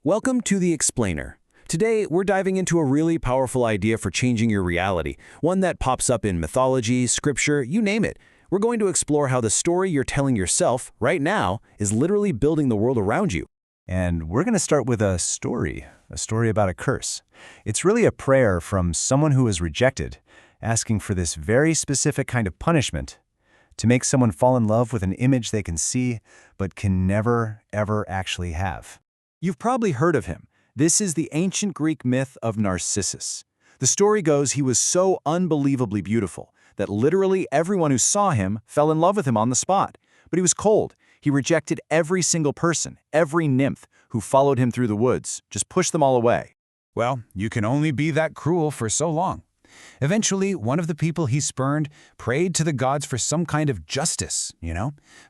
Welcome to The Explainer. Today, we're diving into a really powerful idea for changing your reality, one that pops up in mythology, scripture, you name it. We're going to explore how the story you're telling yourself right now is literally building the world around you. And we're going to start with a story about a curse. It's really a prayer from someone who was rejected, asking for this very specific kind of punishment to make someone fall in love with an image they can see but can never, ever actually have. You've probably heard of him. This is the ancient Greek myth of Narcissus. The story goes he was so unbelievably beautiful that literally everyone who saw him fell in love with him on the spot. But he was cold. He rejected every single person, every nymph who followed him through the woods, just pushed them all away. Well, you can only be that cruel for so long. Eventually, one of the people he spurned prayed to the gods for some kind of justice,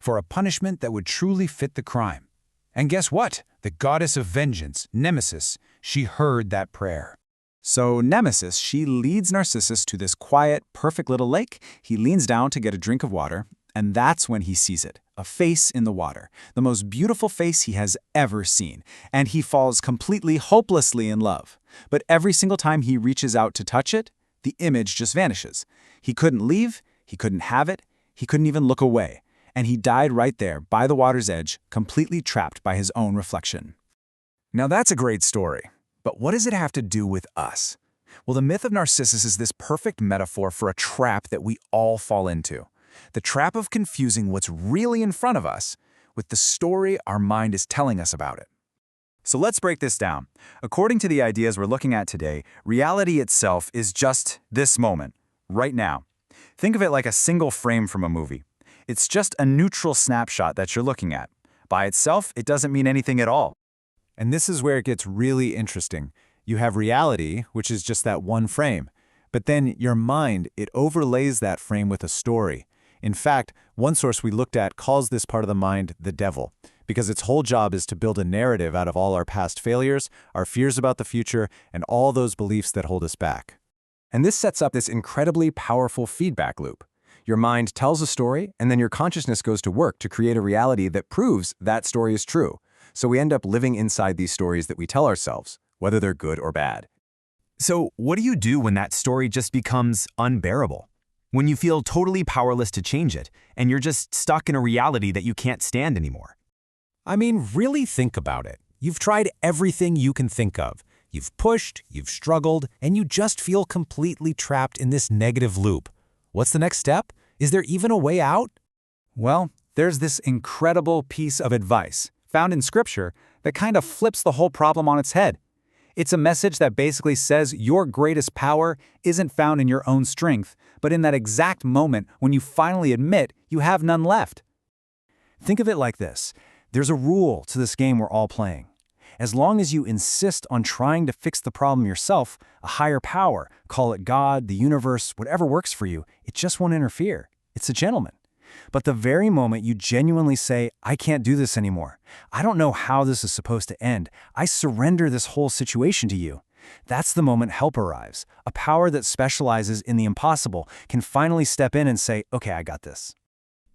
for a punishment that would truly fit the crime. And guess what? The goddess of vengeance, Nemesis, she heard that prayer. So Nemesis, she leads Narcissus to this quiet, perfect little lake. He leans down to get a drink of water, and that's when he sees it, a face in the water, the most beautiful face he has ever seen, and he falls completely, hopelessly in love. But every single time he reaches out to touch it, the image just vanishes. He couldn't leave, he couldn't have it, he couldn't even look away. And he died right there, by the water's edge, completely trapped by his own reflection. Now that's a great story, but what does it have to do with us? Well, the myth of Narcissus is this perfect metaphor for a trap that we all fall into. The trap of confusing what's really in front of us with the story our mind is telling us about it. So let's break this down. According to the ideas we're looking at today, reality itself is just this moment, right now. Think of it like a single frame from a movie. It's just a neutral snapshot that you're looking at. By itself, it doesn't mean anything at all. And this is where it gets really interesting. You have reality, which is just that one frame. But then your mind, it overlays that frame with a story. In fact, one source we looked at calls this part of the mind the devil, because its whole job is to build a narrative out of all our past failures, our fears about the future, and all those beliefs that hold us back. And this sets up this incredibly powerful feedback loop. Your mind tells a story, and then your consciousness goes to work to create a reality that proves that story is true. So we end up living inside these stories that we tell ourselves, whether they're good or bad. So what do you do when that story just becomes unbearable? When you feel totally powerless to change it, and you're just stuck in a reality that you can't stand anymore? I mean, really think about it. You've tried everything you can think of. You've pushed, you've struggled, and you just feel completely trapped in this negative loop. What's the next step? Is there even a way out? Well, there's this incredible piece of advice found in Scripture that kind of flips the whole problem on its head. It's a message that basically says your greatest power isn't found in your own strength, but in that exact moment when you finally admit you have none left. Think of it like this. There's a rule to this game we're all playing. As long as you insist on trying to fix the problem yourself, a higher power, call it God, the universe, whatever works for you, it just won't interfere. It's a gentleman. But the very moment you genuinely say, I can't do this anymore, I don't know how this is supposed to end, I surrender this whole situation to you, that's the moment help arrives. A power that specializes in the impossible can finally step in and say, okay, I got this.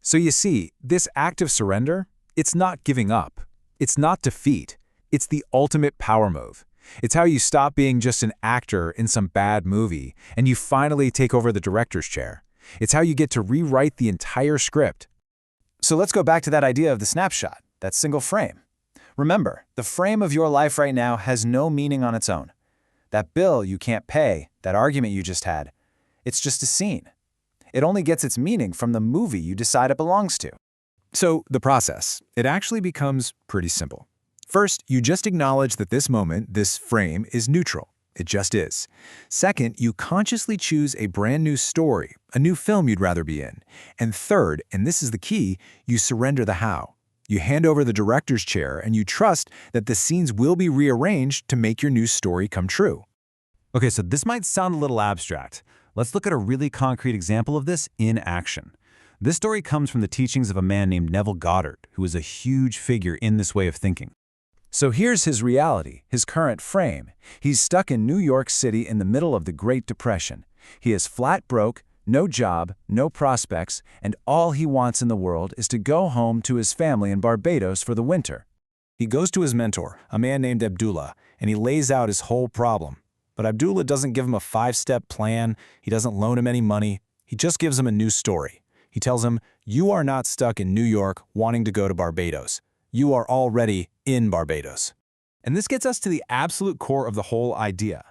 So you see, this act of surrender, it's not giving up. It's not defeat. It's the ultimate power move. It's how you stop being just an actor in some bad movie and you finally take over the director's chair. It's how you get to rewrite the entire script. So let's go back to that idea of the snapshot, that single frame. Remember, the frame of your life right now has no meaning on its own. That bill you can't pay, that argument you just had, it's just a scene. It only gets its meaning from the movie you decide it belongs to. So the process, it actually becomes pretty simple. First, you just acknowledge that this moment, this frame, is neutral. It just is. Second, you consciously choose a brand new story, a new film you'd rather be in. And third, and this is the key, you surrender the how. You hand over the director's chair and you trust that the scenes will be rearranged to make your new story come true. Okay, so this might sound a little abstract. Let's look at a really concrete example of this in action. This story comes from the teachings of a man named Neville Goddard, who is a huge figure in this way of thinking. So here's his reality, his current frame. He's stuck in New York City in the middle of the Great Depression. He is flat broke, no job, no prospects, and all he wants in the world is to go home to his family in Barbados for the winter. He goes to his mentor, a man named Abdullah, and he lays out his whole problem. But Abdullah doesn't give him a 5-step plan, he doesn't loan him any money, he just gives him a new story. He tells him, you are not stuck in New York wanting to go to Barbados. You are already in Barbados. And this gets us to the absolute core of the whole idea.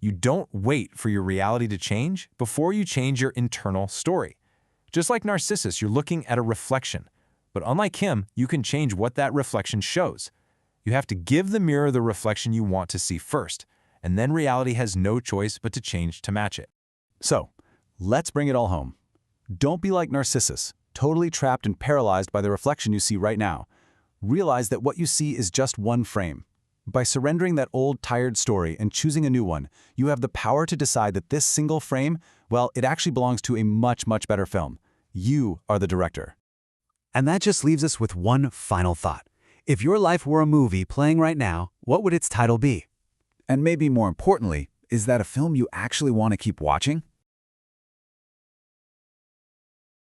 You don't wait for your reality to change before you change your internal story. Just like Narcissus, you're looking at a reflection. But unlike him, you can change what that reflection shows. You have to give the mirror the reflection you want to see first, and then reality has no choice but to change to match it. So, let's bring it all home. Don't be like Narcissus, totally trapped and paralyzed by the reflection you see right now. Realize that what you see is just one frame. By surrendering that old, tired story and choosing a new one, you have the power to decide that this single frame, well, it actually belongs to a much, much better film. You are the director. And that just leaves us with one final thought. If your life were a movie playing right now, what would its title be? And maybe more importantly, is that a film you actually want to keep watching?